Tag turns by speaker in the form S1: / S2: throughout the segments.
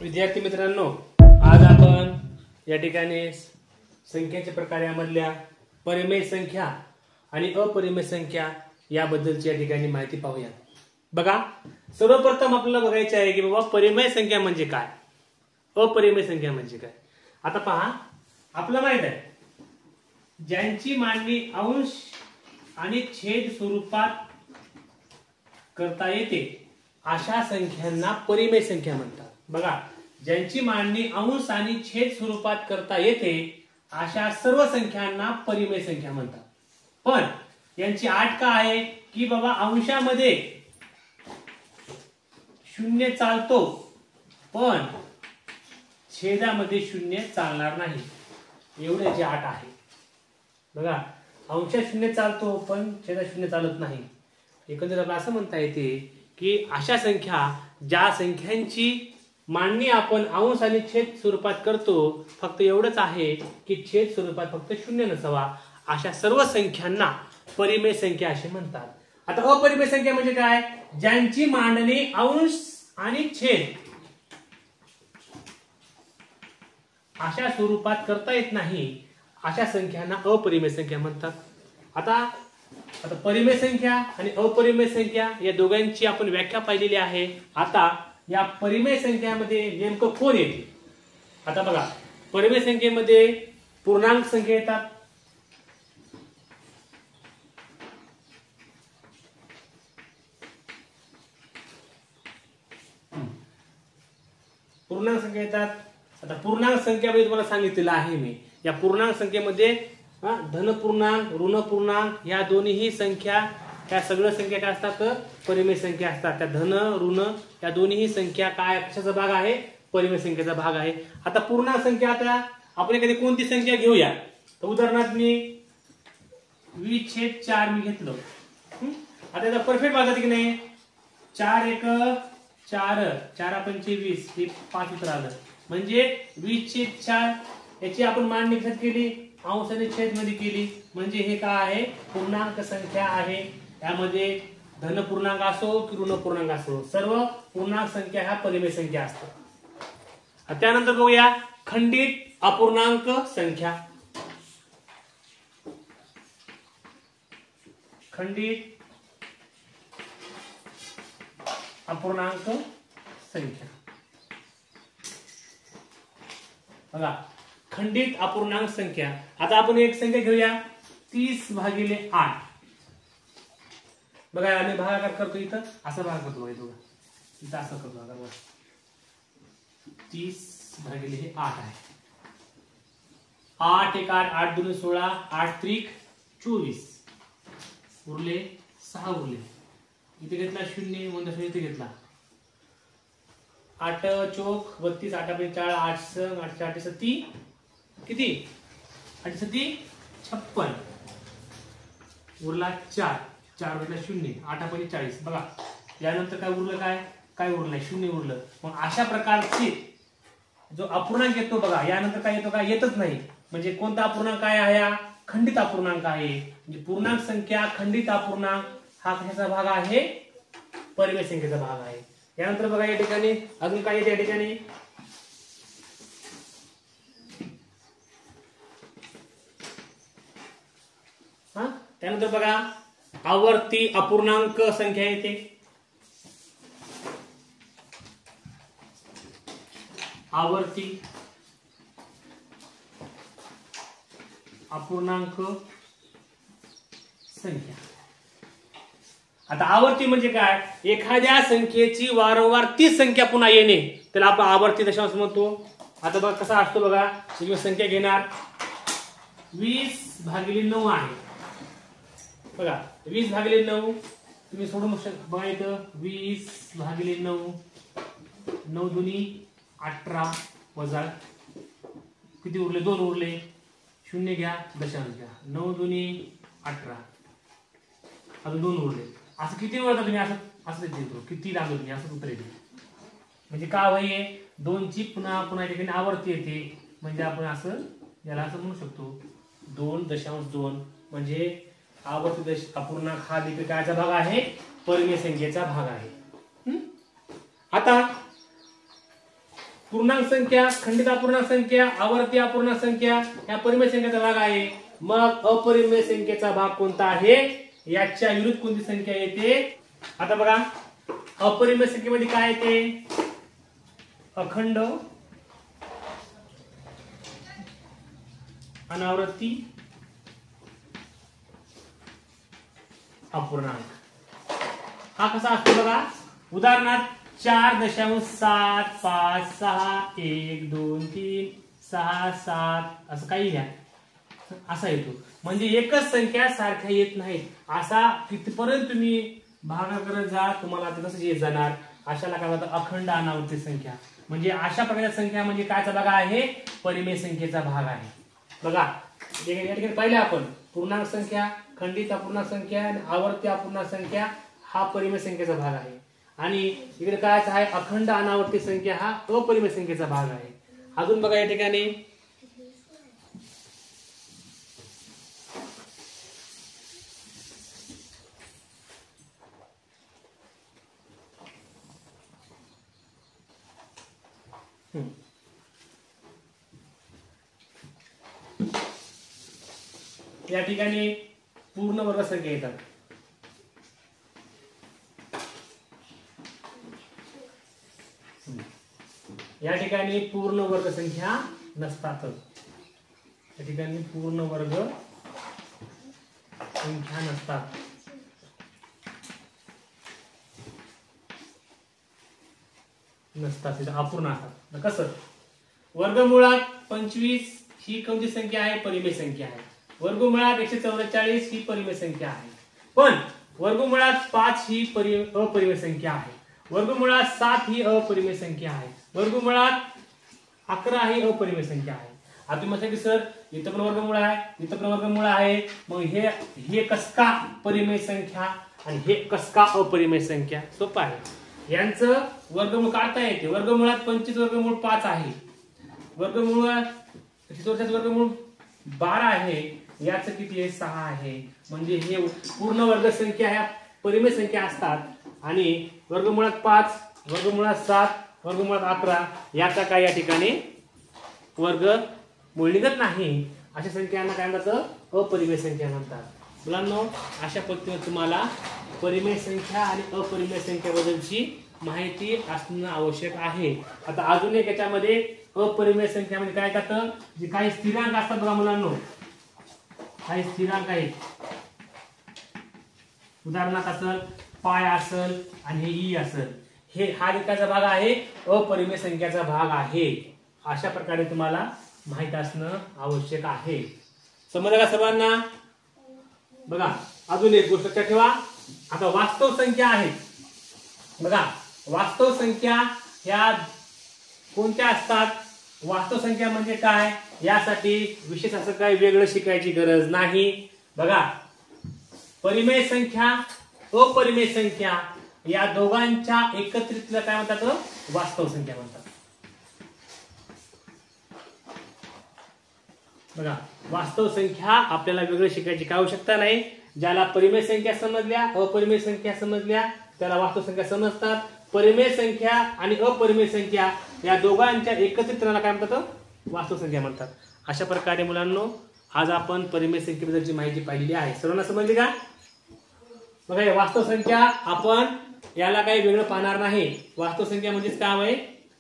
S1: विद्यार्थी मित्रांनो, आज आपण या ठिकाणी संख्याच्या प्रकार यामधल्या परिमेय संख्या आणि अपरिमेय संख्या याबद्दलची या ठिकाणी माहिती पाहूया। बघा, सर्वप्रथम आपल्याला बघायचे आहे की बाबा परिमेय संख्या म्हणजे काय, अपरिमेय संख्या म्हणजे काय। आता पहा, आपल्याला माहित आहे ज्यांची मांडणी अंश आणि छेद स्वरूपात करता येते अशा संख्यांना परिमेय संख्या म्हणतात। बघा, ज्यांची मांडणी अंश आणि छेद स्वरूपात करता येते अशा सर्व संख्यांना परिमेय संख्या म्हणतात। पण यांची अट काय आहे की बाबा अंशामध्ये शून्य चालतो पण छेदामध्ये शून्य चालणार नाही, एवढ्याची अट आहे। बघा, अंशात शून्य चालतो पण छेदात शून्य चालत नाही। एकंदरीत आपल्याला असं म्हणता येते की अशा संख्या ज्या संख्यांची मांडणी आपण अंश आणि छेद स्वरूपात करतो, फक्त एवढंच आहे की छेद स्वरूपात फक्त शून्य नसावा, अशा सर्व संख्यांना परिमेय संख्या असे म्हणतात। आता अपरिमेय संख्या म्हणजे काय, ज्यांची मांडणी अंश आणि छेद अशा स्वरूपात करता येत नाही अशा संख्यांना अपरिमेय संख्या म्हणतात। आता परिमेय संख्या आणि अपरिमेय संख्या या दोघांची आपण व्याख्या पाहिलेली आहे। आता या परिमेय संख्यामध्ये नेमकं कोण येते? आता बघा, परिमेय संख्येमध्ये पूर्णांक संख्या येतात, पूर्णांक संख्या येतात। आता पूर्णांक संख्यामध्ये तुम्हाला सांगितलेलं आहे मी, या पूर्णांक संख्येमध्ये धन पूर्णांक, ऋण पूर्णांक या दोन्ही संख्या, त्या सगळ्या संख्या काय असतात, परिमेय संख्या असतात। त्या धन ऋण या दोन्ही संख्या काय कशाचा भाग आहे, परिमेय संख्येचा भाग आहे। आता पूर्णांक संख्या, आता आपण एखादी कोणती संख्या घेऊया, तर उदाहरणार्थ मी 20/4 मी घेतलं। आता याचा परफेक्ट भाग आहे की नाही, 4 × 1 4, 4 × 5 20, हे 5 उत्तर आलं। म्हणजे 20/4 याची आपण मांडणी कशात केली, अंश आणि छेद मध्ये केली, म्हणजे हे काय आहे, पूर्णांक संख्या आहे। यामध्ये धन पूर्णांक असो की ऋण पूर्णांक असो, सर्व पूर्णांक संख्या ह्या परिमेय संख्या असतात। त्यानंतर बघूया खंडित अपूर्णांक संख्या। खंडित अपूर्णांक संख्या, बघा खंडित अपूर्णांक संख्या। आता आपण एक संख्या घेऊया 30/8। बघा, आम्ही भागाकार करतो, इथं असं भाग करतो, इथं असं करतो, 30/8 आहे। 8 × 1 8, 8 × 2 16, 8 × 3 24, उरले 6 उरले। इथे घेतला 0 म्हणून इथे घेतला 8 चौक 32, 8 × 4 8 संग 8 × 8 7 किती, 8 × 7 56, उरला 4, 4 भेटला 0, 8 × 5 40। बघा, यानंतर काय उरलं, काय उरलं नाही, 0 उरलं। मग अशा प्रकारची जो अपूर्णांक येतो, बघा यानंतर काय येतो, काय येतच नाही, म्हणजे कोणता अपूर्णांक काय आहे, खंडित अपूर्णांक आहे। म्हणजे पूर्णांक संख्या खंडित अपूर्णांक हा कशाचा भाग आहे, परिमेय संख्येचा भाग आहे। यानंतर बघा या ठिकाणी अजून काय येते, या ठिकाणी त्यानंतर बघा आवर्ती अपूर्णांक संख्या येते। आवर्ती अपूर्णांक संख्या। आता आवर्ती म्हणजे काय, एखाद्या संख्येची वारंवार तीच संख्या पुन्हा येणे, त्याला आपण आवर्ती दशांश म्हणतो। आता बघा कसा असतो, बघा ही संख्या घेणार 20/9 आहे। बघा 20/9 तुम्ही सोडून बघा, इथं 20/9, 9 दुनी 18 वजा किती उरले, 2 उरले, 0 घ्या, दशांश घ्या, 9 दुनी 18, अजून 2 उरले, असं किती वेळा तुम्ही असं देतो, किती लागलो तुम्ही असं उत्तर येते। म्हणजे काय होईल, 2 ची पुन्हा पुन्हा या ठिकाणी आवर्ती येते, म्हणजे आपण असं याला असं म्हणू शकतो 2.2, म्हणजे आवर्ती अपूर्णांक हा देखील कायचा भाग आहे, परिमेय संख्येचा भाग आहे। आता पूर्णांक संख्या, खंडित अपूर्णांक संख्या, आवर्ती अपूर्णांक संख्या या परिमेय संख्येचा भाग आहे. मग अपरिमेय संख्येचा भाग कोणता आहे? याच्या विरुद्ध कोणती संख्या येते? आता बघा, अपरिमेय संख्येमध्ये काय येते? अखंड, अनावर्ती, अपूर्णांक. हा कसा असतो बघा, उदाहरणार्थ 4.75612367 असं काही घ्या, असा येतो. म्हणजे एकच संख्या सारख्या येत नाहीत. असा कितीपर्यंत तुम्ही भागाकार जा, तुम्हाला ते कसं येत जाणार. अशाला काय म्हणतात? अखंड अनावर्ती संख्या. म्हणजे अशा प्रकारच्या संख्या म्हणजे कायचा भाग आहे? परिमेय संख्येचा भाग आहे. बघा या ठिकाणी पाहिलं आपण, पूर्णांक संख्या, खंडित अपूर्णांक संख्या आणि आवर्ती अपूर्णांक संख्या हा परिमेय संख्येचा भाग आहे. आणि इकडे काय आहे? अखंड अनावर्ती संख्या हा अपरिमेय संख्येचा भाग आहे. अजून बघा या ठिकाणी या ठिकाणी पूर्ण वर्ग संख्या येतात. या ठिकाणी पूर्ण वर्ग संख्या नसतात. या ठिकाणी पूर्ण वर्ग संख्या नसतात. तिथे अपूर्ण असतात. कसं? वर्गमुळात 25 ही कोणती संख्या आहे? परिमेय संख्या आहे. वर्गमुळात 144 ही परिमेय संख्या आहे. पण वर्गमुळात 5 ही अपरिमेय संख्या आहे. वर्गमुळात 7 ही अपरिमेय संख्या आहे. वर्गमुळात 11 ही अपरिमेय संख्या आहे. आता तुम्ही म्हणता की सर इथं पण वर्गमूळ आहे, इथं पण वर्गमूळ आहे, मग हे कसका परिमेय संख्या आणि हे कसका अपरिमेय संख्या? सोपं आहे. यांचं वर्गमूळ काढता येते. वर्गमुळात 25 वर्गमूळ 5 आहे. वर्गमूळात वर्गमूळ 12 आहे. याचं किती आहे? 6 आहे. म्हणजे हे पूर्ण वर्ग संख्या ह्या परिमेय संख्या असतात. आणि वर्गमुळात 5, वर्गमुळात 7, वर्गमुळात 11 याचा काय या ठिकाणी वर्गमूळ निघत नाही. अशा संख्यांना काय म्हणतात? अपरिमेय संख्या म्हणतात. मुलांनो, अशा पद्धतीने तुम्हाला परिमेय संख्या आणि अपरिमेय संख्येबद्दलची माहिती असणं आवश्यक आहे. आता अजून एक याच्यामध्ये अपरिमेय संख्या म्हणजे काय करतं? जे काही स्थिरांक असतात बघा मुलांनो, काही स्थिरांक आहेत. उदाहरणार्थ असेल पाय असेल आणि हे ई असेल, हे हा एकाचा भाग आहे, अपरिमेय संख्याचा भाग आहे. अशा प्रकारे तुम्हाला माहित असणं आवश्यक आहे. समजलं का सर्वांना? बघा अजून एक गोष्ट लक्षात ठेवा. आता वास्तव संख्या आहेत बघा. वास्तव संख्या ह्या कोणत्या असतात? वास्तव संख्या म्हणजे काय? यासाठी विशेष असं काही वेगळं शिकायची गरज नाही. बघा, परिमेय संख्या, अपरिमेय संख्या या दोघांच्या एकत्रितला काय म्हणतात? वास्तव संख्या म्हणतात. बघा, वास्तव संख्या आपल्याला वेगळं शिकायची काय आवश्यकता नाही. ज्याला परिमेय संख्या समजल्या, अपरिमेय संख्या समजल्या, त्याला वास्तव संख्या समजतात. परिमेय संख्या आणि अपरिमेय संख्या या दोघांच्या एकत्रितला काय म्हणतात? वास्तव संख्या म्हणतात. अशा प्रकारे मुलांनो आज आपण परिमेय संख्येबद्दलची माहिती पाहिलेली आहे. सर्वांना समजली का? बघा, वास्तव संख्या आपण याला काही वेगळं पाहणार नाही. वास्तव संख्या म्हणजेच काय आहे?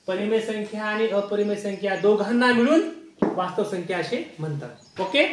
S1: परिमेय संख्या आणि अपरिमेय संख्या दोघांना मिळून वास्तव संख्या असे म्हणतात. ओके.